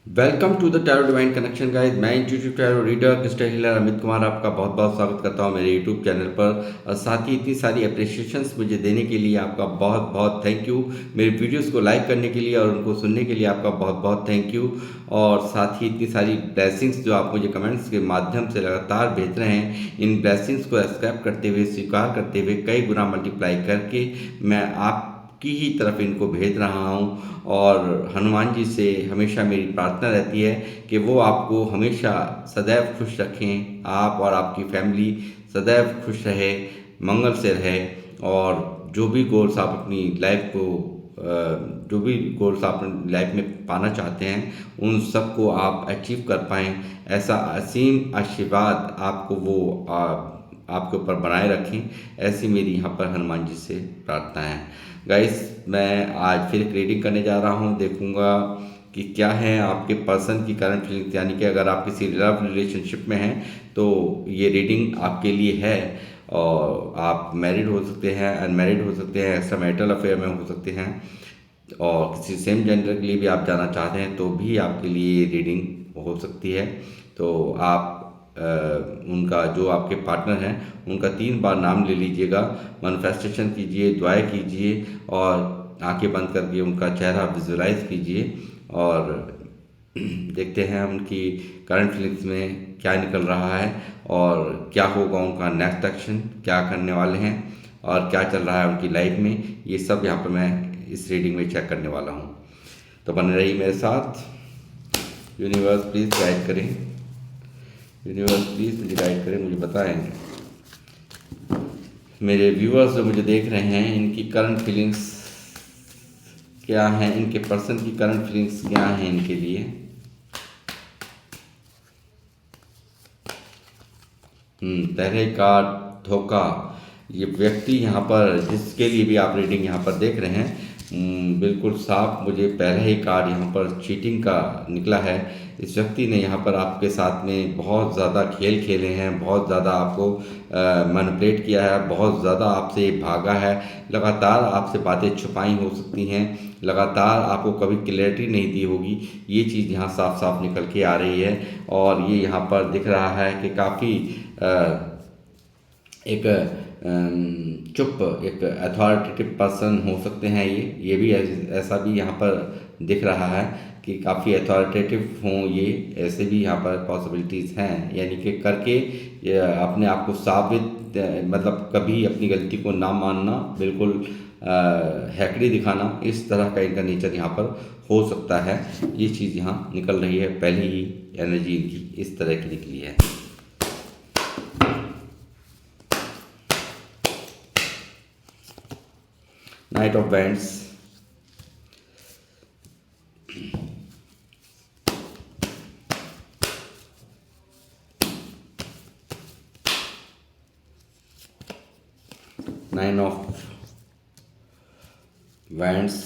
Welcome to the tarot divine connection guys. मैं intuitive tarot reader crystal healer Amit Kumar आपका बहुत बहुत स्वागत करता हूं मेरे यूट्यूब चैनल पर। और साथ ही इतनी सारी अप्रिशिएशंस मुझे देने के लिए आपका बहुत बहुत थैंक यू। मेरे वीडियोस को लाइक करने के लिए और उनको सुनने के लिए आपका बहुत बहुत थैंक यू। और साथ ही इतनी सारी ब्लेसिंग्स जो आप मुझे कमेंट्स के माध्यम से लगातार भेज रहे हैं, इन ब्लेसिंग्स को एक्सेप्ट करते हुए, स्वीकार करते हुए, कई गुना मल्टीप्लाई करके मैं आप की ही तरफ इनको भेज रहा हूँ। और हनुमान जी से हमेशा मेरी प्रार्थना रहती है कि वो आपको हमेशा सदैव खुश रखें, आप और आपकी फैमिली सदैव खुश रहे, मंगल से रहे। और जो भी गोल्स आप अपनी लाइफ को जो भी गोल्स आप अपनी लाइफ में पाना चाहते हैं, उन सबको आप अचीव कर पाएँ, ऐसा असीम आशीर्वाद आपको वो आपके ऊपर बनाए रखें, ऐसी मेरी यहाँ पर हनुमान जी से प्रार्थना है। गाइस, मैं आज फिर एक रीडिंग करने जा रहा हूँ। देखूँगा कि क्या है आपके पर्सन की करंट फीलिंग्स, यानी कि अगर आप किसी लव रिलेशनशिप में हैं तो ये रीडिंग आपके लिए है। और आप मैरिड हो सकते हैं, अनमैरिड हो सकते हैं, एक्स्ट्रा मैरिटल अफेयर में हो सकते हैं, और किसी सेम जेंडर के लिए भी आप जाना चाहते हैं तो भी आपके लिए रीडिंग हो सकती है। तो आप उनका जो आपके पार्टनर हैं उनका 3 बार नाम ले लीजिएगा, मैनिफेस्टेशन कीजिए, दुआएं कीजिए और आंखें बंद करके उनका चेहरा विजुलाइज कीजिए। और देखते हैं उनकी करंट फीलिंग्स में क्या निकल रहा है और क्या होगा उनका नेक्स्ट एक्शन, क्या करने वाले हैं और क्या चल रहा है उनकी लाइफ में। ये सब यहाँ पर मैं इस रीडिंग में चेक करने वाला हूँ। तो बने रहिए मेरे साथ। यूनिवर्स प्लीज़ गाइड करें, यूनिवर्स प्लीज़ मुझे गाइड करें, मुझे बताएं मेरे व्यूअर्स जो मुझे देख रहे हैं इनकी करंट फीलिंग्स क्या हैं, इनके पर्सन की करंट फीलिंग्स क्या हैं इनके लिए। पहले कार्ड धोखा। ये व्यक्ति यहाँ पर जिसके लिए भी आप रीडिंग यहाँ पर देख रहे हैं, बिल्कुल साफ मुझे पहला ही कार्ड यहाँ पर चीटिंग का निकला है। इस व्यक्ति ने यहाँ पर आपके साथ में बहुत ज़्यादा खेल खेले हैं, बहुत ज़्यादा आपको मैनिपुलेट किया है, बहुत ज़्यादा आपसे भागा है, लगातार आपसे बातें छुपाई हो सकती हैं, लगातार आपको कभी क्लैरिटी नहीं दी होगी। ये चीज़ यहाँ साफ साफ निकल के आ रही है। और ये यहाँ पर दिख रहा है कि काफ़ी एक चुप, एक अथॉरिटेटिव पर्सन हो सकते हैं। ये भी ऐसा भी यहाँ पर दिख रहा है कि काफ़ी अथॉरिटेटिव हों ये, ऐसे भी यहाँ पर पॉसिबिलिटीज़ हैं। यानी कि करके ये अपने आप को साबित, मतलब कभी अपनी गलती को ना मानना, बिल्कुल हैकड़ी दिखाना, इस तरह का इनका नेचर यहाँ पर हो सकता है। ये चीज़ यहाँ निकल रही है, पहली ही एनर्जी इनकी इस तरह की निकली है। Night of bands. Nine of wands.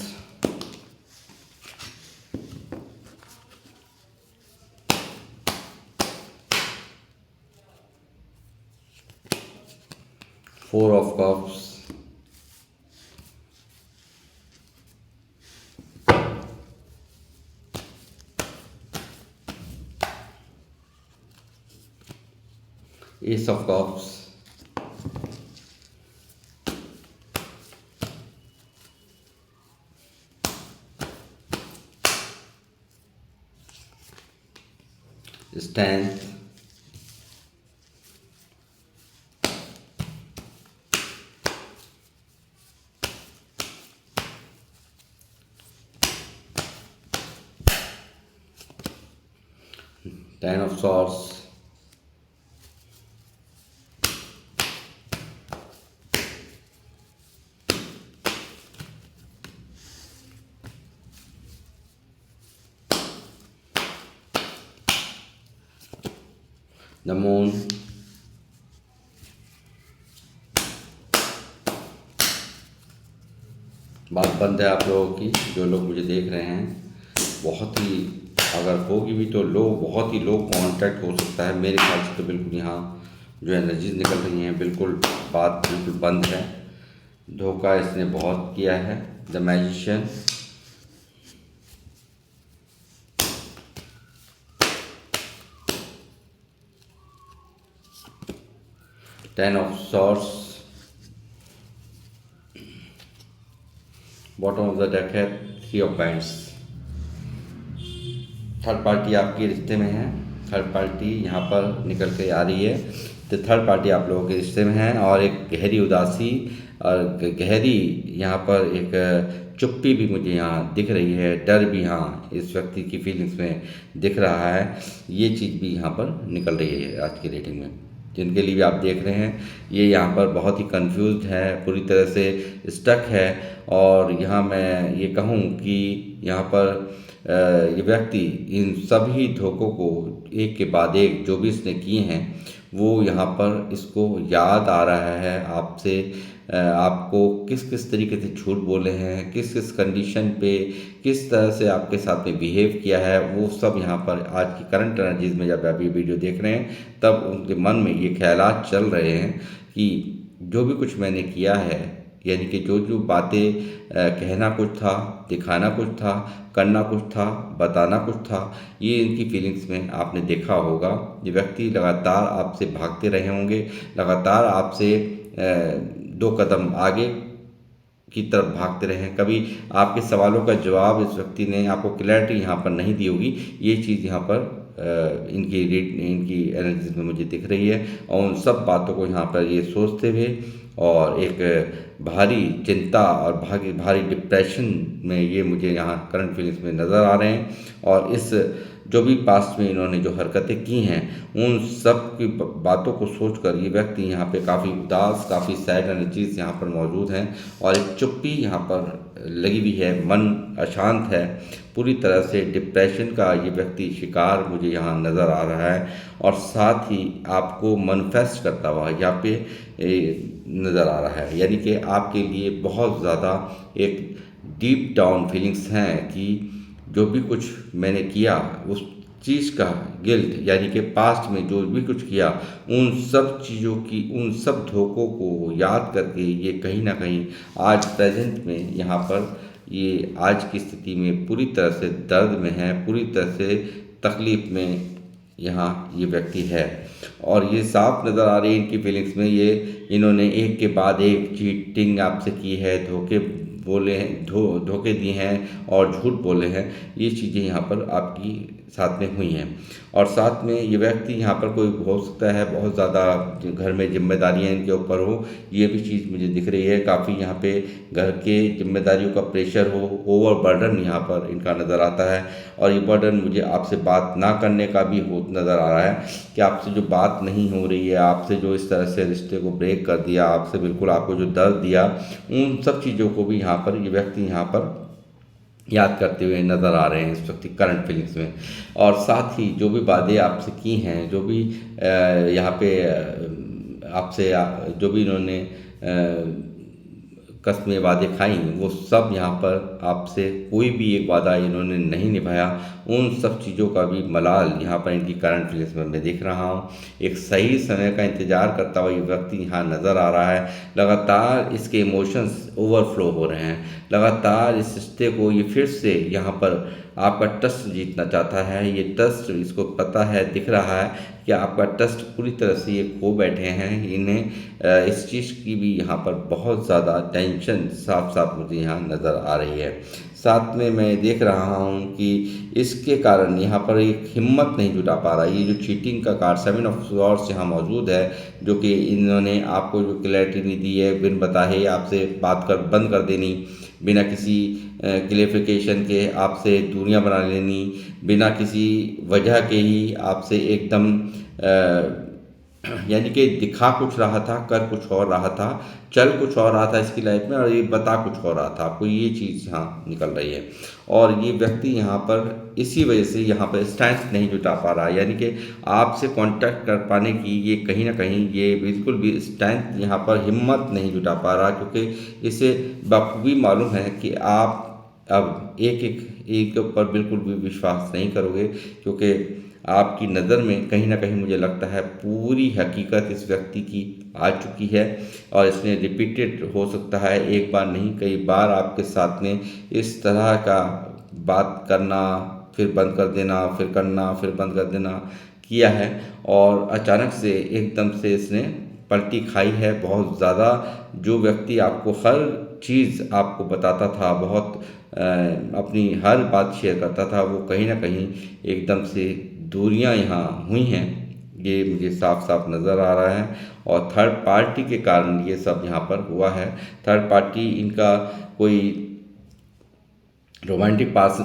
Four of cups. S of cups. Stand. Ten of swords. The moon. बात बंद है आप लोगों की, जो लोग मुझे देख रहे हैं। बहुत ही, अगर होगी भी तो लो, बहुत ही लो कांटेक्ट हो सकता है मेरे ख्याल से। तो बिल्कुल यहाँ जो एनर्जीज निकल रही हैं, बिल्कुल बात बिल्कुल बंद है। धोखा इसने बहुत किया है। The magician. 10 of swords, bottom of the deck है 3 ऑफ वांड्स। थर्ड पार्टी आपके रिश्ते में है, थर्ड पार्टी यहाँ पर निकल के आ रही है। तो थर्ड पार्टी आप लोगों के रिश्ते में है और एक गहरी उदासी और गहरी यहाँ पर एक चुप्पी भी मुझे यहाँ दिख रही है, डर भी यहाँ इस व्यक्ति की फीलिंग्स में दिख रहा है। ये चीज़ भी यहाँ पर निकल रही है आज की रेटिंग में। जिनके लिए भी आप देख रहे हैं ये यहाँ पर बहुत ही कंफ्यूज है, पूरी तरह से स्टक है। और यहाँ मैं ये कहूँ कि यहाँ पर ये व्यक्ति इन सभी धोखों को एक के बाद एक जो भी इसने किए हैं वो यहाँ पर इसको याद आ रहा है आपसे। आपको किस किस तरीके से झूठ बोले हैं, किस किस कंडीशन पे किस तरह से आपके साथ में बिहेव किया है, वो सब यहाँ पर आज की करंट एनर्जीज में जब आप ये वीडियो देख रहे हैं तब उनके मन में ये ख्यालात चल रहे हैं कि जो भी कुछ मैंने किया है, यानी कि जो जो बातें कहना कुछ था, दिखाना कुछ था, करना कुछ था, बताना कुछ था, ये इनकी फीलिंग्स में आपने देखा होगा। ये व्यक्ति लगातार आपसे भागते रहे होंगे, लगातार आपसे 2 कदम आगे की तरफ भागते रहे हैं। कभी आपके सवालों का जवाब इस व्यक्ति ने आपको क्लैरिटी यहाँ पर नहीं दी होगी। ये चीज़ यहाँ पर इनकी एनर्जीज में मुझे दिख रही है और उन सब बातों को यहाँ पर ये सोचते हुए और एक भारी चिंता और भारी डिप्रेशन में ये मुझे यहाँ करंट फीलिंग्स में नज़र आ रहे हैं। और इस जो भी पास्ट में इन्होंने जो हरकतें की हैं उन सब की बातों को सोचकर ये व्यक्ति यहाँ पे काफ़ी उदास, काफ़ी सैड एनर्जीज यहाँ पर मौजूद हैं और एक चुप्पी यहाँ पर लगी हुई है, मन अशांत है, पूरी तरह से डिप्रेशन का ये व्यक्ति शिकार मुझे यहाँ नज़र आ रहा है। और साथ ही आपको मैनिफेस्ट करता हुआ यहाँ पे नज़र आ रहा है, यानी कि आपके लिए बहुत ज़्यादा एक डीप डाउन फीलिंग्स हैं कि जो भी कुछ मैंने किया उस चीज़ का गिल्ट, यानी कि पास्ट में जो भी कुछ किया उन सब चीज़ों की, उन सब धोखों को याद करके ये कहीं ना कहीं आज प्रेजेंट में यहाँ पर ये आज की स्थिति में पूरी तरह से दर्द में है, पूरी तरह से तकलीफ़ में यहाँ ये व्यक्ति है। और ये साफ नज़र आ रही है इनकी फीलिंग्स में, ये इन्होंने एक के बाद एक चीटिंग आपसे की है, धोखे बोले हैं, धोखे दिए हैं और झूठ बोले हैं। ये चीज़ें यहाँ पर आपकी साथ में हुई हैं। और साथ में ये व्यक्ति यहाँ पर कोई हो सकता है बहुत ज़्यादा घर में जिम्मेदारियाँ इनके ऊपर हो, ये भी चीज़ मुझे दिख रही है। काफ़ी यहाँ पे घर के जिम्मेदारियों का प्रेशर हो, ओवर बर्डन यहाँ पर इनका नज़र आता है। और ये बर्डन मुझे आपसे बात ना करने का भी हो नज़र आ रहा है कि आपसे जो बात नहीं हो रही है, आपसे जो इस तरह से रिश्ते को ब्रेक कर दिया, आपसे बिल्कुल आपको जो दर्द दिया, उन सब चीज़ों को भी यहाँ पर ये व्यक्ति यहाँ पर याद करते हुए नज़र आ रहे हैं इस वक्त करंट फीलिंग्स में। और साथ ही जो भी वादे आपसे की हैं, जो भी यहाँ पे आपसे जो भी इन्होंने कस्में वादे खाई, वो सब यहाँ पर आपसे कोई भी एक वादा इन्होंने नहीं निभाया। उन सब चीज़ों का भी मलाल यहाँ पर इनकी करंट फीलिंग्स में मैं देख रहा हूँ। एक सही समय का इंतज़ार करता हुआ ये व्यक्ति यहाँ नज़र आ रहा है। लगातार इसके इमोशंस ओवरफ्लो हो रहे हैं, लगातार इस रिश्ते को ये फिर से यहाँ पर आपका ट्रस्ट जीतना चाहता है। ये ट्रस्ट इसको पता है, दिख रहा है कि आपका ट्रस्ट पूरी तरह से ये खो बैठे हैं। इन्हें इस चीज़ की भी यहाँ पर बहुत ज़्यादा टेंशन साफ साफ मुझे यहाँ नज़र आ रही है। साथ में मैं देख रहा हूँ कि इसके कारण यहाँ पर एक हिम्मत नहीं जुटा पा रहा। ये जो चीटिंग का कार्ड 7 ऑफ सॉर्ड्स यहाँ मौजूद है, जो कि इन्होंने आपको जो क्लैरिटी नहीं दी है, बिन बताए आपसे बात बंद कर देनी, बिना किसी क्लेरिफिकेशन के आपसे दूरियां बना लेनी, बिना किसी वजह के ही आपसे एकदम यानी कि दिखा कुछ रहा था, कर कुछ और रहा था, चल कुछ और रहा था इसकी लाइफ में और ये बता कुछ और रहा था आपको। ये चीज़ यहाँ निकल रही है और ये व्यक्ति यहाँ पर इसी वजह से यहाँ पर स्ट्रेंथ नहीं जुटा पा रहा है, यानी कि आपसे कांटेक्ट कर पाने की ये कहीं ना कहीं ये बिल्कुल भी स्ट्रेंथ यहाँ पर हिम्मत नहीं जुटा पा रहा, क्योंकि इसे बखूबी मालूम है कि आप अब एक के ऊपर बिल्कुल भी विश्वास नहीं करोगे, क्योंकि आपकी नज़र में कहीं ना कहीं मुझे लगता है पूरी हकीकत इस व्यक्ति की आ चुकी है और इसने रिपीटेड हो सकता है, एक बार नहीं कई बार आपके साथ में इस तरह का बात करना, फिर बंद कर देना, फिर करना, फिर बंद कर देना किया है। और अचानक से एकदम से इसने पलटी खाई है बहुत ज़्यादा। जो व्यक्ति आपको हर चीज़ आपको बताता था, बहुत अपनी हर बात शेयर करता था, वो कहीं ना कहीं एकदम से दूरियां यहाँ हुई हैं, ये मुझे साफ साफ नज़र आ रहा है। और थर्ड पार्टी के कारण ये सब यहाँ पर हुआ है। थर्ड पार्टी इनका कोई रोमांटिक पास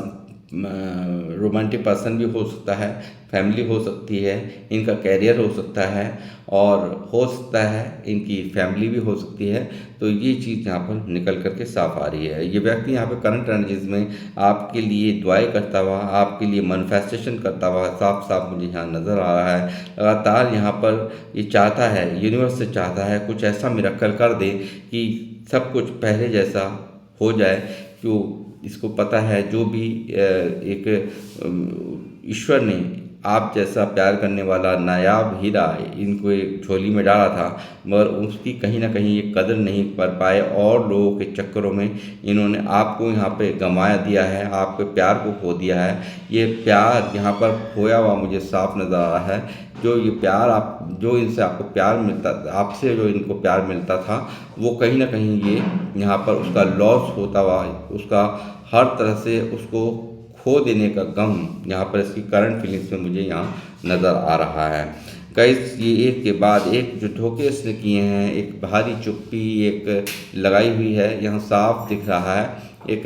रोमांटिक पर्सन भी हो सकता है, फैमिली हो सकती है, इनका कैरियर हो सकता है, और हो सकता है इनकी फैमिली भी हो सकती है। तो ये चीज़ यहाँ पर निकल करके साफ आ रही है। ये व्यक्ति यहाँ पे करंट एनर्जीज में आपके लिए दुआएं करता हुआ, आपके लिए मैनिफेस्टेशन करता हुआ साफ साफ मुझे यहाँ नज़र आ रहा है। लगातार यहाँ पर ये चाहता है, यूनिवर्स से चाहता है कुछ ऐसा मिरेकल कर दे कि सब कुछ पहले जैसा हो जाए। जो इसको पता है, जो भी एक ईश्वर ने आप जैसा प्यार करने वाला नायाब हीरा इनको एक झोली में डाला था, मगर उसकी कहीं ना कहीं ये कदर नहीं कर पाए, और लोगों के चक्करों में इन्होंने आपको यहाँ पे गंवाया दिया है, आपके प्यार को खो दिया है। ये प्यार यहाँ पर खोया हुआ मुझे साफ नज़र आ रहा है। जो ये प्यार आप, जो इनसे आपको प्यार मिलता, आपसे जो इनको प्यार मिलता था, वो कहीं ना कहीं ये यहाँ पर उसका लॉस होता हुआ, उसका हर तरह से उसको खो देने का गम यहाँ पर इसकी करंट फीलिंग्स में मुझे यहाँ नज़र आ रहा है। गाइस, ये एक के बाद एक जो धोखे इसने किए हैं, एक भारी चुप्पी एक लगाई हुई है, यहाँ साफ दिख रहा है। एक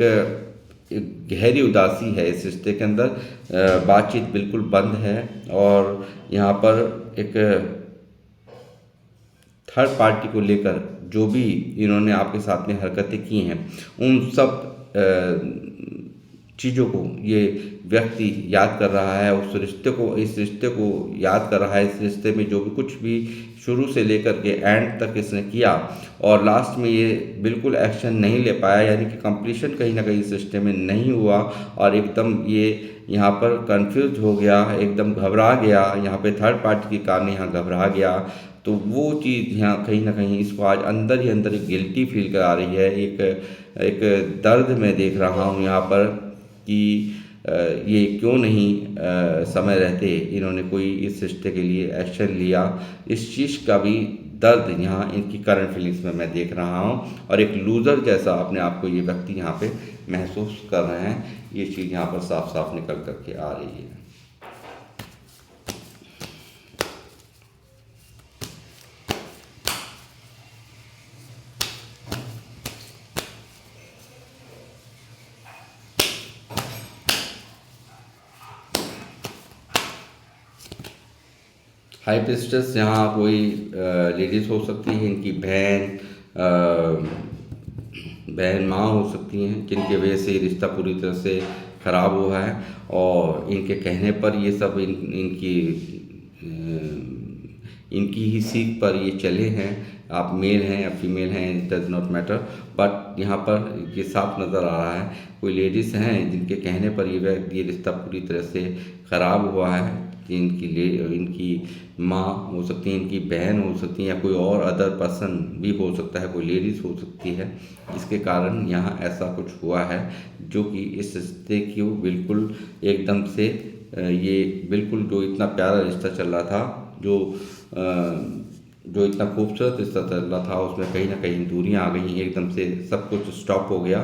गहरी उदासी है इस रिश्ते के अंदर, बातचीत बिल्कुल बंद है, और यहाँ पर एक थर्ड पार्टी को लेकर जो भी इन्होंने आपके साथ में हरकतें की हैं, उन सब चीज़ों को ये व्यक्ति याद कर रहा है, उस रिश्ते को, इस रिश्ते को याद कर रहा है। इस रिश्ते में जो भी कुछ भी शुरू से लेकर के एंड तक इसने किया, और लास्ट में ये बिल्कुल एक्शन नहीं ले पाया, यानी कि कंप्लीशन कहीं ना कहीं इस रिश्ते में नहीं हुआ, और एकदम ये यहाँ पर कंफ्यूज हो गया, एकदम घबरा गया, यहाँ पे थर्ड पार्टी के कारण यहाँ घबरा गया। तो वो चीज़ यहाँ कहीं ना कहीं इसको आज अंदर ही अंदर एक गिल्टी फील करा रही है। एक दर्द मैं देख रहा हूँ यहाँ पर कि ये क्यों नहीं समय रहते इन्होंने कोई इस रिश्ते के लिए एक्शन लिया। इस चीज़ का भी दर्द यहाँ इनकी करंट फीलिंग्स में मैं देख रहा हूँ, और एक लूज़र जैसा अपने आप को ये व्यक्ति यहाँ पे महसूस कर रहे हैं। ये चीज़ यहाँ पर साफ साफ निकल करके आ रही है। हाई प्रिस्टेस यहाँ कोई लेडीज़ हो सकती है, इनकी बहन माँ हो सकती हैं, जिनके वजह से ये रिश्ता पूरी तरह से ख़राब हुआ है, और इनके कहने पर ये सब इनकी ही सीख पर ये चले हैं। आप मेल हैं या फीमेल हैं, it does not matter, but यहाँ पर ये साफ नज़र आ रहा है कोई लेडीज़ हैं जिनके कहने पर ये रिश्ता पूरी तरह से ख़राब हुआ है। इनकी माँ हो सकती है, इनकी बहन हो सकती है, या कोई और अदर पर्सन भी हो सकता है, कोई लेडीज़ हो सकती है, जिसके कारण यहाँ ऐसा कुछ हुआ है, जो कि इस रिश्ते की बिल्कुल एकदम से ये बिल्कुल जो इतना प्यारा रिश्ता चल रहा था, जो इतना खूबसूरत रिश्ता चल रहा था, उसमें कहीं ना कहीं दूरियां आ गई, एकदम से सब कुछ स्टॉप हो गया,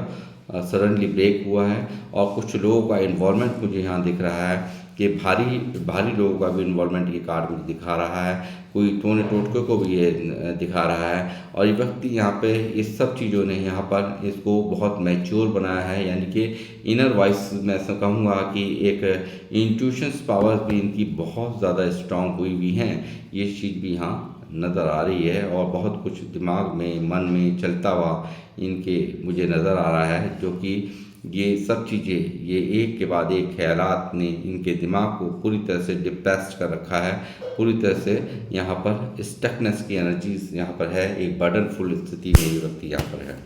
सडनली ब्रेक हुआ है। और कुछ लोगों का इन्वॉल्वमेंट मुझे यहाँ दिख रहा है कि भारी लोगों का भी इन्वॉल्वमेंट ये कार्ड मुझे दिखा रहा है, कोई टोने टोटके को भी ये दिखा रहा है। और ये व्यक्ति यहाँ पे इस सब चीज़ों ने यहाँ पर इसको बहुत मैच्योर बनाया है, यानी कि इनर वॉइस मैं ऐसा कहूँगा कि एक इंट्यूशंस पावर्स भी इनकी बहुत ज़्यादा स्ट्रांग हुई हुई हैं। ये चीज़ भी यहाँ नज़र आ रही है, और बहुत कुछ दिमाग में, मन में चलता हुआ इनके मुझे नज़र आ रहा है, जो कि ये सब चीज़ें, ये एक के बाद एक ख्यालात ने इनके दिमाग को पूरी तरह से डिप्रेस्ड कर रखा है। पूरी तरह से यहाँ पर स्टकनेस की एनर्जीज यहाँ पर है, एक बर्डनफुल स्थिति में ये व्यक्ति यहाँ पर है।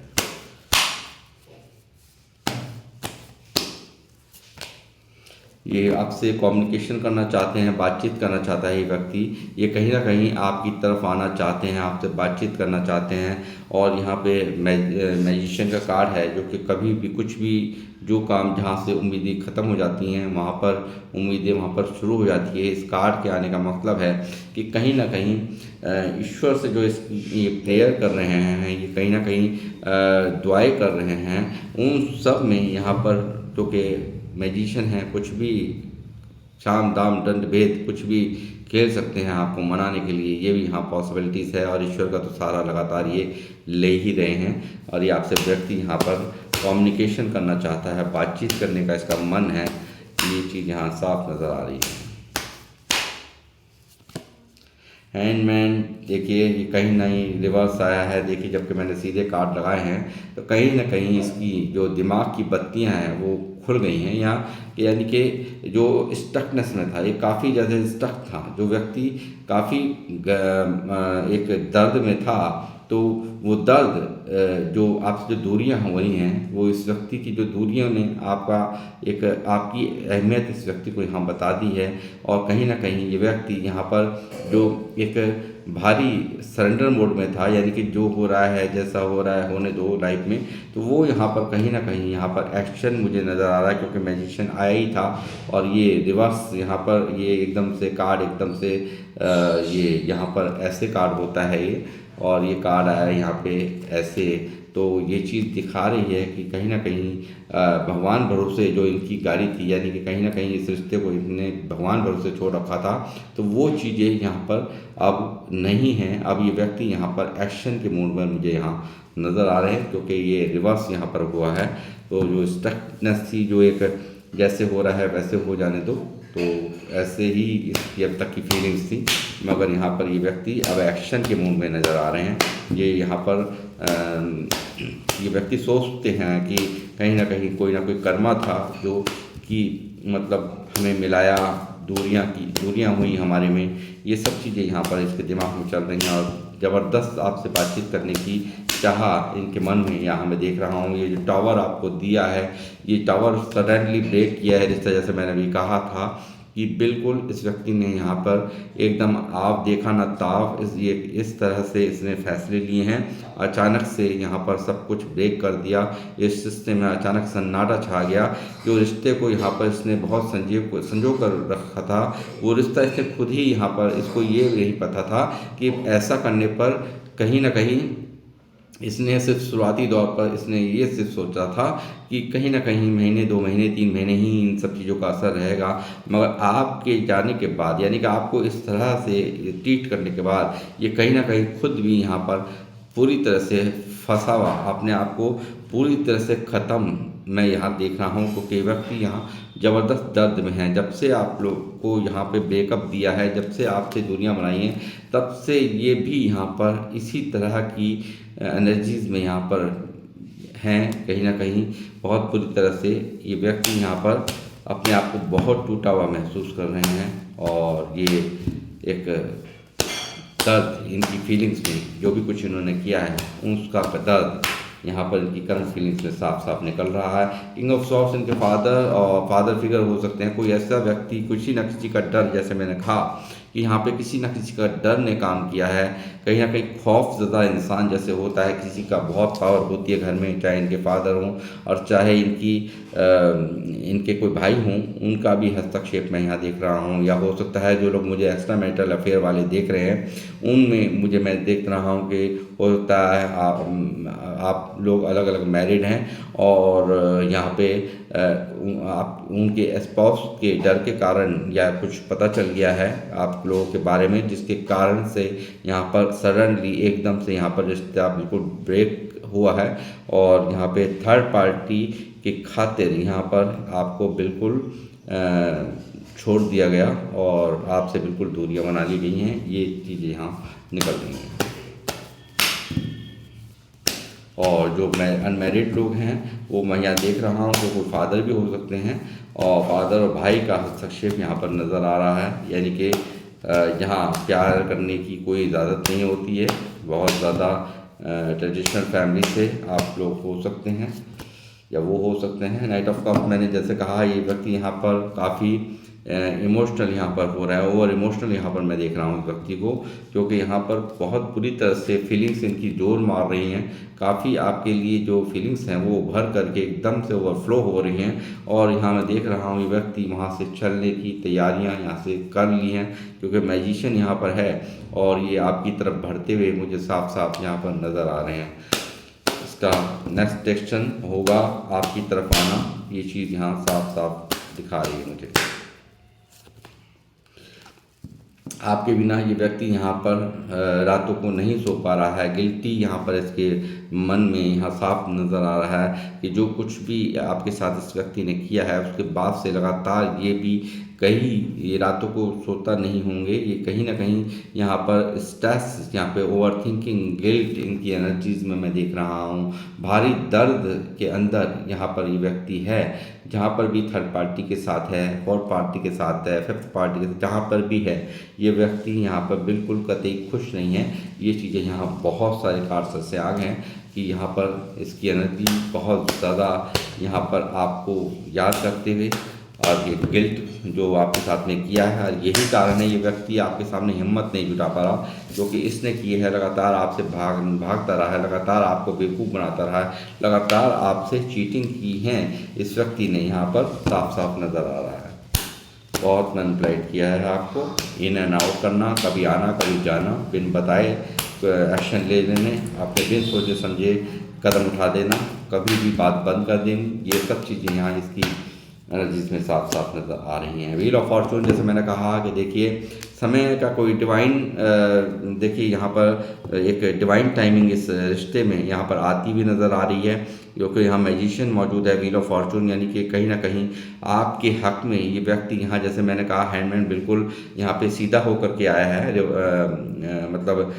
ये आपसे कम्युनिकेशन करना चाहते हैं, बातचीत करना चाहता है ये व्यक्ति। ये कहीं ना कहीं आपकी तरफ आना चाहते हैं, आपसे बातचीत करना चाहते हैं। और यहाँ पे मैजिशियन का कार्ड है, जो कि कभी भी कुछ भी जो काम जहाँ से उम्मीदें ख़त्म हो जाती हैं वहाँ पर उम्मीदें वहाँ पर शुरू हो जाती है। इस कार्ड के आने का मतलब है कि कहीं ना कहीं ईश्वर से जो ये प्रेयर कर रहे हैं, ये कहीं ना कहीं दुआएं कर रहे हैं, उन सब में यहाँ पर जो कि मैजिशियन है कुछ भी साम दाम दंड भेद कुछ भी खेल सकते हैं आपको मनाने के लिए। ये भी यहाँ पॉसिबिलिटीज़ है और ईश्वर का तो सहारा लगातार ये ले ही रहे हैं। और ये आपसे व्यक्ति यहाँ पर कम्युनिकेशन करना चाहता है, बातचीत करने का इसका मन है। ये चीज़ यहाँ साफ नज़र आ रही है। हैंडमैन देखिए, ये कहीं ना ही रिवर्स आया है। देखिए, जबकि मैंने सीधे कार्ड लगाए हैं तो कहीं ना कहीं इसकी जो दिमाग की बत्तियां हैं वो खुल गई हैं यहाँ। यानी कि जो स्टकनेस में था, ये काफ़ी ज़्यादा स्टक था। जो व्यक्ति काफ़ी एक दर्द में था, तो वो दर्द जो आपसे जो दूरियां हो रही हैं, वो इस व्यक्ति की जो दूरियों ने आपकी अहमियत इस व्यक्ति को यहाँ बता दी है। और कहीं ना कहीं ये व्यक्ति यहाँ पर जो एक भारी सरेंडर मोड में था, यानी कि जो हो रहा है जैसा हो रहा है होने दो लाइफ में, तो वो यहाँ पर कहीं ना कहीं यहाँ पर एक्शन मुझे नज़र आ रहा है, क्योंकि मैजिशियन आया ही था। और ये रिवर्स यहाँ पर ये एकदम से कार्ड एकदम से ये यहाँ पर ऐसे कार्ड होता है ये, और ये कार्ड आया यहाँ पे ऐसे। तो ये चीज़ दिखा रही है कि कहीं ना कहीं भगवान भरोसे जो इनकी गाड़ी थी, यानी कि कहीं ना कहीं इस रिश्ते को इनने भगवान भरोसे छोड़ रखा था, तो वो चीज़ें यहाँ पर अब नहीं हैं। अब ये व्यक्ति यहाँ पर एक्शन के मूड में मुझे यहाँ नज़र आ रहे हैं, क्योंकि ये रिवर्स यहाँ पर हुआ है। तो जो स्टकनेस थी, जो एक जैसे हो रहा है वैसे हो जाने दो, तो ऐसे ही इसकी अब तक की फीलिंग्स थी। मगर यहाँ पर ये व्यक्ति अब एक्शन के मूड में नज़र आ रहे हैं। ये यहाँ पर ये व्यक्ति सोचते हैं कि कहीं ना कोई कर्मा था जो कि मतलब हमें मिलाया, दूरियां हुई हमारे में। ये सब चीज़ें यहाँ पर इसके दिमाग में चल रही हैं, और ज़बरदस्त आपसे बातचीत करने की चाह इनके मन में यहाँ मैं देख रहा हूँ। ये जो टावर आपको दिया है, ये टावर सडनली ब्रेक किया है रिश्ता, जैसे मैंने अभी कहा था कि बिल्कुल इस व्यक्ति ने यहाँ पर एकदम आप देखा ना ताव इस तरह से इसने फैसले लिए हैं। अचानक से यहाँ पर सब कुछ ब्रेक कर दिया। इस रिश्ते में अचानक सन्नाटा छा गया। जो रिश्ते को यहाँ पर इसने बहुत संजो कर रखा था, वो रिश्ता इसने खुद ही यहाँ पर, इसको ये नहीं पता था कि ऐसा करने पर कहीं ना कहीं इसने सिर्फ शुरुआती दौर पर इसने ये सिर्फ सोचा था कि कहीं ना कहीं महीने 2 महीने 3 महीने ही इन सब चीज़ों का असर रहेगा। मगर आपके जाने के बाद, यानी कि आपको इस तरह से ट्रीट करने के बाद, ये कहीं ना कहीं खुद भी यहाँ पर पूरी तरह से फंसा हुआ, अपने आप को पूरी तरह से ख़त्म मैं यहाँ देख रहा हूँ। क्योंकि व्यक्ति यहाँ ज़बरदस्त दर्द में है। जब से आप लोग को यहाँ पे ब्रेकअप दिया है, जब से आपसे दूरियां बनाई हैं, तब से ये भी यहाँ पर इसी तरह की एनर्जीज़ में यहाँ पर हैं। कहीं ना कहीं बहुत बुरी तरह से ये व्यक्ति यहाँ पर अपने आप को बहुत टूटा हुआ महसूस कर रहे हैं। और ये एक दर्द इनकी फीलिंग्स में, जो भी कुछ इन्होंने किया है उसका दर्द यहाँ पर इनकी करंट फीलिंग्स में साफ साफ निकल रहा है। किंग ऑफ सॉर्ड्स इनके फादर फिगर हो सकते हैं। कोई ऐसा व्यक्ति, किसी न किसी का डर, जैसे मैंने कहा कि यहाँ पे किसी न किसी का डर ने काम किया है। कहीं ना कहीं खौफ ज़दा इंसान जैसे होता है, किसी का बहुत पावर होती है घर में, चाहे इनके फादर हों और चाहे इनके कोई भाई हों, उनका भी हस्तक्षेप मैं यहाँ देख रहा हूँ। या हो सकता है जो लोग मुझे एक्स्ट्रा मैरिटल अफेयर वाले देख रहे हैं, उनमें मैं देख रहा हूँ कि हो सकता है आप लोग अलग अलग मैरिड हैं और यहाँ पे आप उनके स्पाउस के डर के कारण या कुछ पता चल गया है आप लोगों के बारे में, जिसके कारण से यहाँ पर सडनली एकदम से यहाँ पर रिश्ता बिल्कुल ब्रेक हुआ है। और यहाँ पे थर्ड पार्टी की खातिर यहाँ पर आपको बिल्कुल छोड़ दिया गया और आपसे बिल्कुल दूरियां बना ली गई हैं। ये चीज़ें यहाँ निकल रही हैं। और जो अनमैरिड लोग हैं वो मैं यहाँ देख रहा हूँ तो कोई फादर भी हो सकते हैं, और फादर और भाई का हस्तक्षेप यहाँ पर नज़र आ रहा है। यानी कि यहाँ प्यार करने की कोई इजाज़त नहीं होती है। बहुत ज़्यादा ट्रेडिशनल फैमिली से आप लोग हो सकते हैं, या वो हो सकते हैं। नाइट ऑफ कप मैंने जैसे कहा, ये व्यक्ति यहाँ पर काफ़ी इमोशनल यहाँ पर हो रहा है, ओवर इमोशनल यहाँ पर मैं देख रहा हूँ इस व्यक्ति को, क्योंकि यहाँ पर बहुत बुरी तरह से फीलिंग्स इनकी जोर मार रही हैं। काफ़ी आपके लिए जो फीलिंग्स हैं वो उभर करके एकदम से ओवरफ्लो हो रही हैं, और यहाँ मैं देख रहा हूँ ये व्यक्ति वहाँ से चलने की तैयारियाँ यहाँ से कर ली हैं, क्योंकि मैजिशियन यहाँ पर है और ये आपकी तरफ बढ़ते हुए मुझे साफ साफ यहाँ पर नज़र आ रहे हैं। इसका नेक्स्ट एक्शन होगा आपकी तरफ आना, ये चीज़ यहाँ साफ साफ दिखा रही है मुझे। आपके बिना ये व्यक्ति यहाँ पर रातों को नहीं सो पा रहा है। गिल्टी यहाँ पर इसके मन में यहाँ साफ नज़र आ रहा है कि जो कुछ भी आपके साथ इस व्यक्ति ने किया है उसके बाद से लगातार ये भी कहीं ये रातों को सोता नहीं होंगे। ये कहीं ना कहीं यहाँ पर स्ट्रेस, यहाँ पे ओवर थिंकिंग, गिल्ट इनकी एनर्जीज में मैं देख रहा हूँ। भारी दर्द के अंदर यहाँ पर ये व्यक्ति है। जहाँ पर भी थर्ड पार्टी के साथ है, फोर्थ पार्टी के साथ है, फिफ्थ पार्टी के साथ, जहाँ पर भी है ये व्यक्ति यहाँ पर बिल्कुल कतई खुश नहीं है। ये चीज़ें यहाँ बहुत सारे कार्ड्स से आ गए हैं कि यहाँ पर इसकी एनर्जी बहुत ज़्यादा यहाँ पर आपको याद करते हुए, और ये गिल्ट जो आपके साथ में किया है, और यही कारण है ये व्यक्ति आपके सामने हिम्मत नहीं जुटा पा रहा, क्योंकि इसने किए है लगातार आपसे भागता रहा है, लगातार आपको बेवकूफ़ बनाता रहा है, लगातार आपसे चीटिंग की है इस व्यक्ति ने, यहाँ पर साफ साफ नज़र आ रहा है। बहुत मैनिपुलेट किया है आपको, इन एंड आउट करना, कभी आना कभी जाना, बिन बताए एक्शन ले लेने, आपने बिन सोचे समझे कदम उठा देना, कभी भी बात बंद कर देनी, ये सब चीज़ें यहाँ इसकी एनर्जीज में साफ साफ नज़र आ रही हैं। व्हील ऑफ फॉर्चून, जैसे मैंने कहा कि देखिए समय का कोई डिवाइन, देखिए यहाँ पर एक डिवाइन टाइमिंग इस रिश्ते में यहाँ पर आती भी नज़र आ रही है, क्योंकि यहाँ मैजिशियन मौजूद है। व्हील ऑफ फॉर्चून यानी कि कहीं ना कहीं आपके हक में ये व्यक्ति यहाँ, जैसे मैंने कहा, हैंडमैन बिल्कुल यहाँ पे सीधा होकर के आया है। मतलब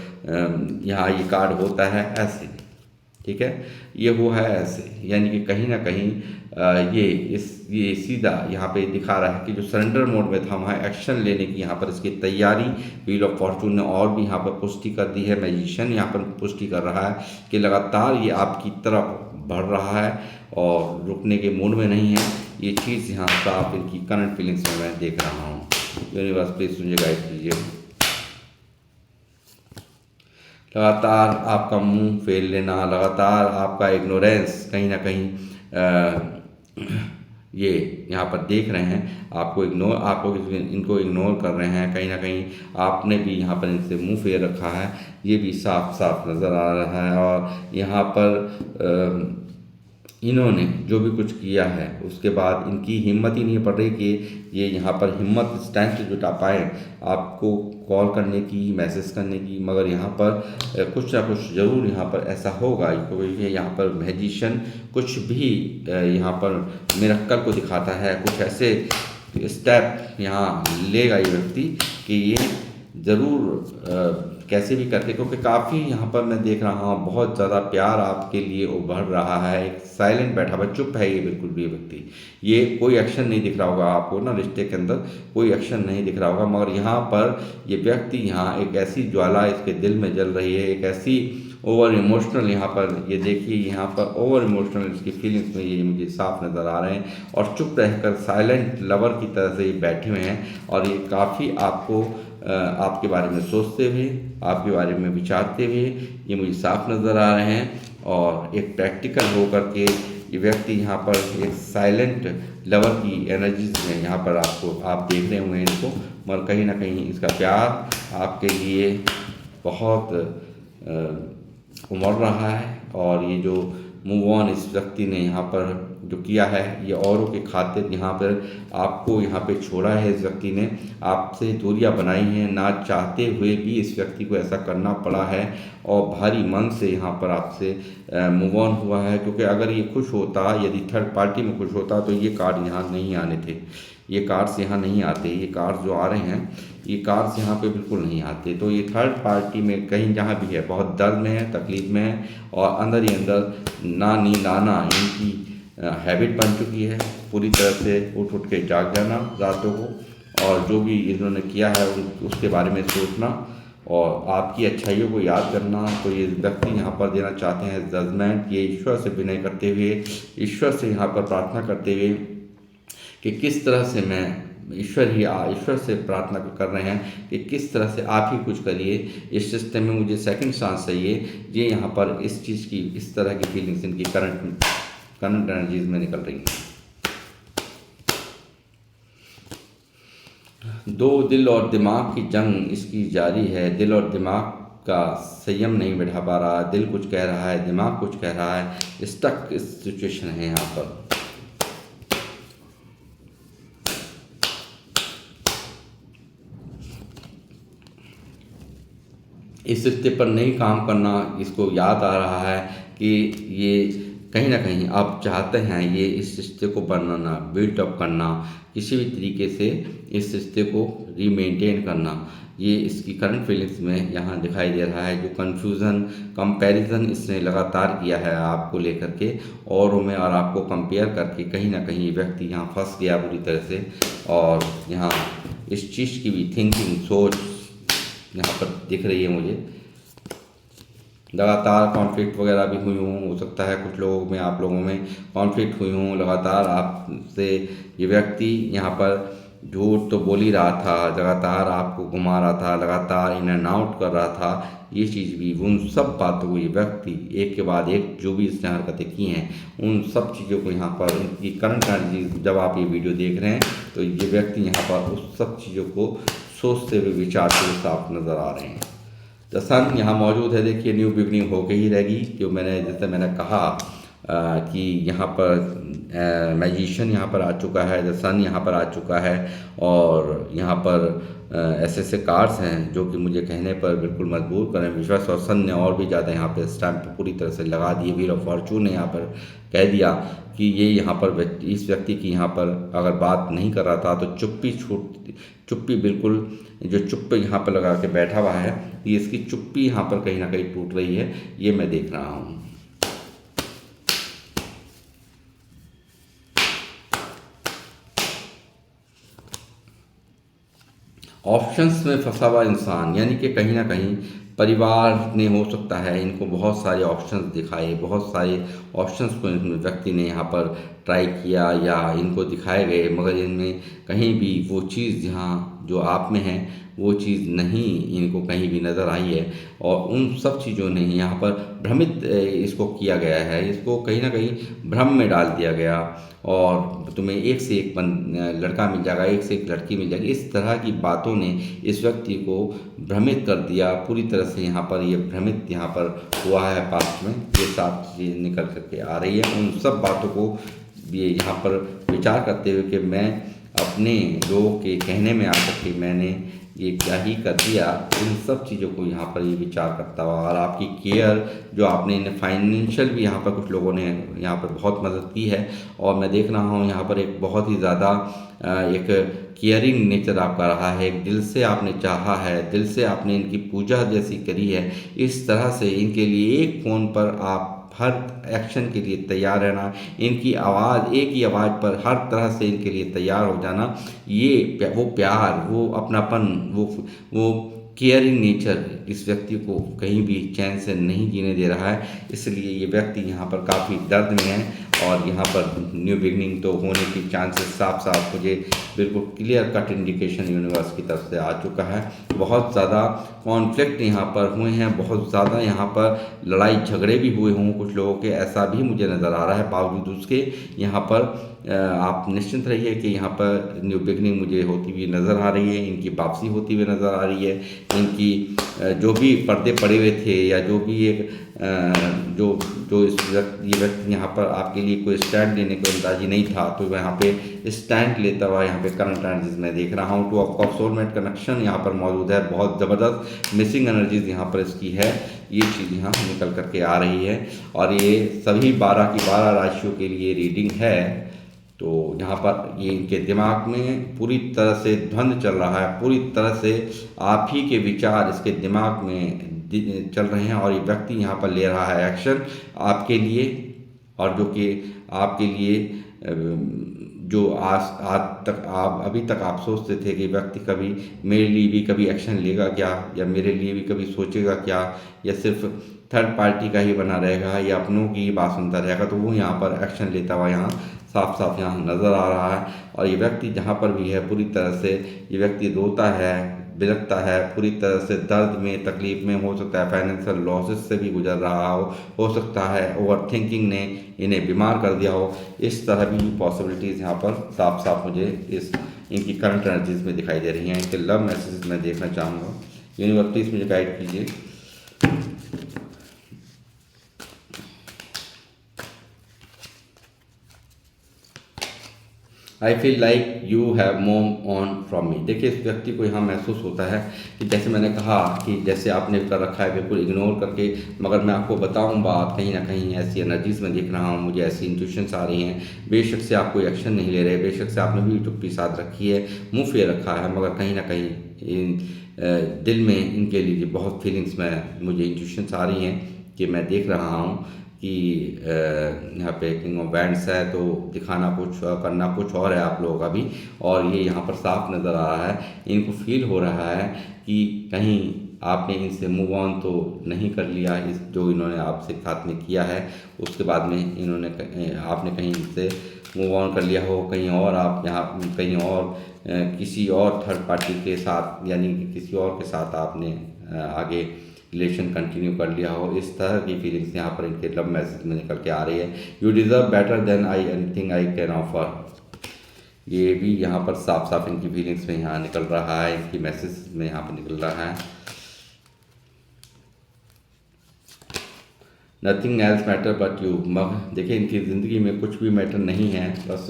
यहाँ ये कार्ड होता है ऐसे, ठीक है, ये वो है ऐसे, यानी कि कहीं ना कहीं ये सीधा यहाँ पे दिखा रहा है कि जो सरेंडर मोड में था वहाँ एक्शन लेने की यहाँ पर इसकी तैयारी व्हील ऑफ फॉर्चून ने और भी यहाँ पर पुष्टि कर दी है। मैजिशियन यहाँ पर पुष्टि कर रहा है कि लगातार ये आपकी तरफ बढ़ रहा है और रुकने के मूड में नहीं है। ये चीज़ यहाँ साफ इनकी करंट फीलिंग्स में मैं देख रहा हूँ। यूनिवर्स प्लीज मुझे गाइड कीजिए। लगातार आपका मुंह फेर लेना, लगातार आपका इग्नोरेंस, कहीं ना कहीं ये यहाँ पर देख रहे हैं आपको आप लोग इनको इग्नोर कर रहे हैं, कहीं ना कहीं आपने भी यहाँ पर इनसे मुंह फेर रखा है, ये भी साफ साफ नज़र आ रहा है। और यहाँ पर इन्होंने जो भी कुछ किया है उसके बाद इनकी हिम्मत ही नहीं पड़ रही कि ये यहाँ पर हिम्मत स्टैंड से जुटा पाए आपको कॉल करने की, मैसेज करने की, मगर यहाँ पर कुछ ना कुछ ज़रूर यहाँ पर ऐसा होगा, क्योंकि यहाँ पर मैजिशियन कुछ भी यहाँ पर मिरेकल को दिखाता है, कुछ ऐसे स्टेप यहाँ लेगा ये व्यक्ति कि ये ज़रूर कैसे भी करके, क्योंकि काफ़ी यहाँ पर मैं देख रहा हूँ बहुत ज़्यादा प्यार आपके लिए उभर रहा है। एक साइलेंट बैठा हुआ, चुप है ये बिल्कुल भी व्यक्ति, ये कोई एक्शन नहीं दिख रहा होगा आपको ना, रिश्ते के अंदर कोई एक्शन नहीं दिख रहा होगा, मगर यहाँ पर ये व्यक्ति, यहाँ एक ऐसी ज्वाला इसके दिल में जल रही है, एक ऐसी ओवर इमोशनल, यहाँ पर ये देखिए, यहाँ पर ओवर इमोशनल इसकी फीलिंग्स में ये मुझे साफ नज़र आ रहे हैं, और चुप रहकर साइलेंट लवर की तरह से ये बैठे हुए हैं, और ये काफ़ी आपको आपके बारे में सोचते हुए, आपके बारे में विचारते हुए ये मुझे साफ नज़र आ रहे हैं। और एक प्रैक्टिकल होकर के ये व्यक्ति यहाँ पर एक साइलेंट लवर की एनर्जीज में यहाँ पर आप देख रहे होंगे इनको, मगर कहीं ना कहीं इसका प्यार आपके लिए बहुत उमड़ रहा है। और ये जो मूव ऑन इस व्यक्ति ने यहाँ पर जो किया है, ये औरों के खातिर यहाँ पर आपको यहाँ पे छोड़ा है, इस व्यक्ति ने आपसे दूरियां बनाई हैं, ना चाहते हुए भी इस व्यक्ति को ऐसा करना पड़ा है, और भारी मन से यहाँ पर आपसे मूव ऑन हुआ है। क्योंकि अगर ये खुश होता, यदि थर्ड पार्टी में खुश होता, तो ये कार्ड यहाँ नहीं आने थे, ये कार्ड्स यहाँ नहीं आते, ये कार्ड्स जो आ रहे हैं ये कार्ड्स यहाँ पे बिल्कुल नहीं आते। तो ये थर्ड पार्टी में कहीं जहाँ भी है बहुत दर्द में है, तकलीफ में है, और अंदर ही अंदर ना नींद आना इनकी हैबिट बन चुकी है, पूरी तरह से उठ के जाग जाना रातों को, और जो भी इन्होंने किया है उसके बारे में सोचना, और आपकी अच्छाइयों को याद करना। तो ये व्यक्ति यहाँ पर देना चाहते हैं जजमेंट, ये ईश्वर से विनय करते हुए, ईश्वर से यहाँ पर प्रार्थना करते हुए कि किस तरह से मैं ईश्वर से प्रार्थना कर रहे हैं कि किस तरह से आप ही कुछ करिए, इस सिस्टम में मुझे सेकंड चांस चाहिए। ये यहाँ पर इस चीज़ की, इस तरह की फीलिंग्स इनकी करंट एनर्जीज में निकल रही हैं। दो दिल और दिमाग की जंग इसकी जारी है। दिल और दिमाग का संयम नहीं बैठा पा रहा, दिल कुछ कह रहा है, दिमाग कुछ कह रहा है, स्टक इस सिचुएशन है यहाँ पर। इस रिश्ते पर नहीं काम करना, इसको याद आ रहा है कि ये कहीं ना कहीं आप चाहते हैं ये इस रिश्ते को बनाना, बिल्ट अप करना, किसी भी तरीके से इस रिश्ते को रीमेंटेन करना। ये इसकी करंट फीलिंग्स में यहाँ दिखाई दे रहा है। जो कन्फ्यूज़न, कंपैरिजन इसने लगातार किया है आपको लेकर के, औरों में और आपको कंपेयर करके कहीं ना कहीं ये व्यक्ति यहाँ फंस गया बुरी तरह से। और यहाँ इस चीज़ की भी थिंकिंग, सोच यहाँ पर दिख रही है मुझे। लगातार कॉन्फ्लिक्ट वगैरह भी हुई हों, हो सकता है कुछ लोगों में, आप लोगों में कॉन्फ्लिक्ट हुई हों। लगातार आपसे ये व्यक्ति यहाँ पर झूठ तो बोल ही रहा था, लगातार आपको घुमा रहा था, लगातार इन एंड आउट कर रहा था। ये चीज़ भी, उन सब बातों को ये व्यक्ति एक के बाद एक जो भी इसने हरकतें की हैं, उन सब चीज़ों को यहाँ पर इनकी करंट एनर्जी, जब आप ये वीडियो देख रहे हैं तो ये व्यक्ति यहाँ पर उस सब चीज़ों को सोचते हुए, विचारते हुए साफ नज़र आ रहे हैं। द सन यहाँ मौजूद है। देखिए न्यू बिगनिंग होके ही रहेगी। जो जैसे मैंने कहा कि यहाँ पर मैजिशियन यहाँ पर आ चुका है, द सन यहाँ पर आ चुका है, और यहाँ पर ऐसे कार्ड्स हैं जो कि मुझे कहने पर बिल्कुल मजबूर करें। विश्वास और सन ने और भी ज़्यादा यहाँ पे स्टैम्प पूरी तरह से लगा दिए। व्हील ऑफ फॉर्चून ने यहाँ पर कह दिया कि ये यहाँ पर इस व्यक्ति की यहाँ पर अगर बात नहीं कर रहा था तो चुप्पी बिल्कुल, जो चुप्पी यहाँ पर लगा के बैठा हुआ है, ये इसकी चुप्पी यहाँ पर कहीं ना कहीं टूट रही है, ये मैं देख रहा हूँ। ऑप्शंस में फंसा हुआ इंसान, यानी कि कहीं ना कहीं परिवार ने, हो सकता है इनको बहुत सारे ऑप्शंस दिखाए, बहुत सारे ऑप्शंस को व्यक्ति ने यहाँ पर ट्राई किया या इनको दिखाए गए, मगर इनमें कहीं भी वो चीज़ जहाँ जो आप में है वो चीज़ नहीं इनको कहीं भी नज़र आई है। और उन सब चीज़ों ने यहाँ पर भ्रमित इसको किया गया है, इसको कहीं ना कहीं भ्रम में डाल दिया गया। और तुम्हें एक से एक लड़का मिल जाएगा, एक से एक लड़की मिल जाएगी, इस तरह की बातों ने इस व्यक्ति को भ्रमित कर दिया पूरी तरह से। यहाँ पर ये भ्रमित यहाँ पर हुआ है पास्ट में, ये साफ चीज़ निकल करके आ रही है। उन सब बातों को ये यहाँ पर विचार करते हुए कि मैं अपने लोगों के कहने में आकर के मैंने ये क्या ही कर दिया, इन सब चीज़ों को यहाँ पर ये विचार करता हुआ। और आपकी केयर, जो आपने इन्हें फाइनेंशियल भी यहाँ पर कुछ लोगों ने यहाँ पर बहुत मदद की है। और मैं देख रहा हूँ यहाँ पर एक बहुत ही ज़्यादा एक केयरिंग नेचर आपका रहा है, एक दिल से आपने चाहा है, दिल से आपने इनकी पूजा जैसी करी है। इस तरह से इनके लिए एक फ़ोन पर आप हर एक्शन के लिए तैयार रहना, इनकी आवाज़, एक ही आवाज़ पर हर तरह से इनके लिए तैयार हो जाना, ये वो प्यार, वो अपनापन, वो केयरिंग नेचर इस व्यक्ति को कहीं भी चैन से नहीं जीने दे रहा है। इसलिए ये व्यक्ति यहाँ पर काफ़ी दर्द में है। और यहाँ पर न्यू बिगनिंग तो होने की चांसेस साफ साफ मुझे बिल्कुल क्लियर कट इंडिकेशन यूनिवर्स की तरफ से आ चुका है। बहुत ज़्यादा कॉन्फ्लिक्ट यहाँ पर हुए हैं, बहुत ज़्यादा यहाँ पर लड़ाई झगड़े भी हुए हों कुछ लोगों के, ऐसा भी मुझे नज़र आ रहा है। बावजूद उसके यहाँ पर आप निश्चिंत रहिए कि यहाँ पर न्यू बिगनिंग मुझे होती हुई नज़र आ रही है, इनकी वापसी होती हुई नज़र आ रही है। इनकी जो भी पर्दे पड़े हुए थे या जो भी एक जो जो ये व्यक्ति यहाँ पर आपके लिए कोई स्टैंड लेने को अंदाजी नहीं था, तो वह यहाँ पे स्टैंड लेता हुआ यहाँ पे करंट एनर्जीज में देख रहा हूँ। टू ऑफ सोलमेट कनेक्शन यहाँ पर मौजूद है, बहुत ज़बरदस्त मिसिंग एनर्जीज यहाँ पर इसकी है, ये चीज़ यहाँ निकल करके आ रही है। और ये सभी 12 की 12 राशियों के लिए रीडिंग है। तो यहाँ पर ये इनके दिमाग में पूरी तरह से द्वंद्व चल रहा है, पूरी तरह से आप ही के विचार इसके दिमाग में चल रहे हैं। और ये व्यक्ति यहाँ पर ले रहा है एक्शन आपके लिए, और जो कि आपके लिए जो आज तक आप अभी तक आप सोचते थे कि व्यक्ति कभी मेरे लिए भी कभी एक्शन लेगा क्या, या मेरे लिए भी कभी सोचेगा क्या, या सिर्फ थर्ड पार्टी का ही बना रहेगा या अपनों की ही बात सुनता रहेगा, तो वो यहाँ पर एक्शन लेता हुआ यहाँ साफ साफ यहाँ नज़र आ रहा है। और ये व्यक्ति जहाँ पर भी है पूरी तरह से ये व्यक्ति रोता है, बिलखता है, पूरी तरह से दर्द में तकलीफ में, हो सकता है फाइनेंशियल लॉसेस से भी गुजर रहा हो सकता है ओवर थिंकिंग ने इन्हें बीमार कर दिया हो। इस तरह भी पॉसिबिलिटीज़ यहाँ पर साफ साफ मुझे इस इनकी करंट एनर्जीज में दिखाई दे रही हैं। इनके लव मैसेजेस मैं देखना चाहूँगा। यूनिवर्स प्लीज मुझे गाइड कीजिए। I feel like you have move on from me. देखिए इस व्यक्ति को यहाँ महसूस होता है कि जैसे मैंने कहा कि जैसे आपने कर रखा है बिल्कुल इग्नोर करके, मगर मैं आपको बताऊँ बात, कहीं ना कहीं ऐसी एनर्जीज में देख रहा हूँ, मुझे ऐसी इंट्यूशंस आ रही हैं। बेशक से आप कोई एक्शन नहीं ले रहे, बेशक से आपने भी चुप्पी साध रखी है, मुँह फेर रखा है, मगर कहीं ना कहीं इन दिल में इनके लिए बहुत फीलिंग्स में मुझे इंट्यूशंस आ रही हैं कि मैं देख रहा हूँ कि यहाँ पे किंग ऑफ वैंड्स है, तो दिखाना कुछ करना कुछ और है आप लोगों का भी, और ये यहाँ पर साफ नज़र आ रहा है। इनको फील हो रहा है कि कहीं आपने इनसे मूव ऑन तो नहीं कर लिया, इस जो इन्होंने आपसे साथ में किया है उसके बाद में इन्होंने आपने कहीं इनसे मूव ऑन कर लिया हो, कहीं और आप यहाँ कहीं और किसी और थर्ड पार्टी के साथ, यानी कि किसी और के साथ आपने आगे रिलेशन कंटिन्यू कर लिया हो। इस तरह की फीलिंग्स यहाँ पर इनके लव मैसेज में निकल के आ रही है। You deserve better than I anything I can offer. ये भी यहाँ पर साफ साफ इनकी फीलिंग्स में यहाँ निकल रहा है, इनकी मैसेज में यहाँ पर निकल रहा है। Nothing else matter but you. मगर देखिए इनकी ज़िंदगी में कुछ भी मैटर नहीं है, बस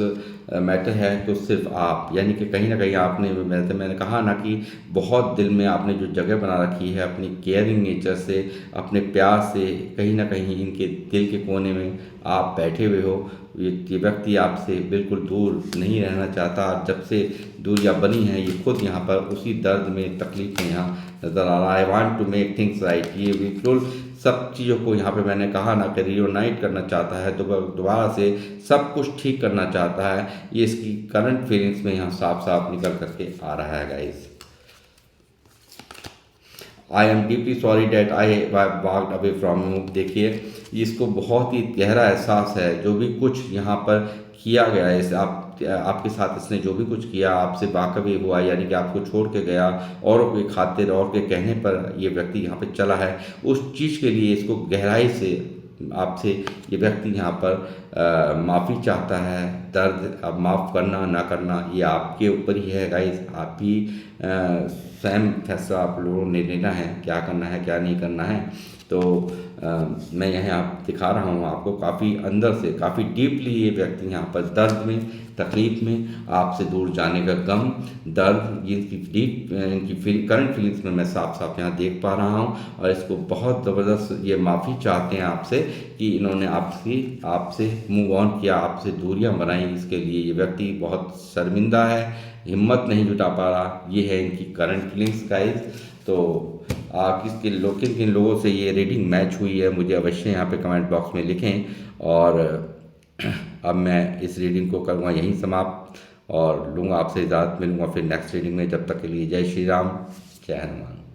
मैटर है तो सिर्फ आप, यानी कि कहीं ना कहीं आपने, मैंने कहा ना कि बहुत दिल में आपने जो जगह बना रखी है अपनी केयरिंग नेचर से, अपने प्यार से, कहीं ना कहीं इनके दिल के कोने में आप बैठे हुए हो। ये व्यक्ति आपसे बिल्कुल दूर नहीं रहना चाहता, जब से दूरियां बनी हैं ये खुद यहाँ पर उसी दर्द में तकलीफ में यहाँ नज़र आ रहा है। I want to make things right. ये बिल्कुल सब चीज़ों को यहाँ पे मैंने कहा ना कि रियूनाइट करना चाहता है, तो दोबारा से सब कुछ ठीक करना चाहता है। ये इसकी करंट फीलिंग्स में यहाँ साफ साफ निकल करके आ रहा है guys. I am deeply sorry that I walked away from you. देखिए इसको बहुत ही गहरा एहसास है, जो भी कुछ यहाँ पर किया गया है, आपके साथ इसने जो भी कुछ किया, आपसे वाकई हुआ, यानी कि आपको छोड़ के गया औरों के खातिर और के कहने पर ये व्यक्ति यहाँ पे चला है, उस चीज़ के लिए इसको गहराई से आपसे ये व्यक्ति यहाँ पर माफ़ी चाहता है। दर्द अब माफ़ करना ना करना ये आपके ऊपर ही है गाइस, आप ही स्वयं फैसला आप लोगों ने लेना है, क्या करना है क्या नहीं करना है। तो मैं यहाँ आप दिखा रहा हूँ आपको काफ़ी अंदर से, काफ़ी डीपली ये व्यक्ति यहाँ पर दर्द में, तकलीफ में, आपसे दूर जाने का गम, दर्द, इनकी करंट फीलिंग्स में मैं साफ साफ यहाँ देख पा रहा हूँ। और इसको बहुत ज़बरदस्त ये माफ़ी चाहते हैं आपसे कि इन्होंने आपसे मूव ऑन किया, आपसे दूरियाँ बनाई। इसके लिए ये व्यक्ति बहुत शर्मिंदा है, हिम्मत नहीं जुटा पा रहा। ये है इनकी करंट फीलिंग्स गाइस। तो किन लोगों से ये रीडिंग मैच हुई है मुझे अवश्य यहाँ पे कमेंट बॉक्स में लिखें। और अब मैं इस रीडिंग को करूँगा यहीं समाप्त और लूँगा आपसे इजाज़त, मिलूँगा फिर नेक्स्ट रीडिंग में। जब तक के लिए जय श्री राम, जय हनुमान।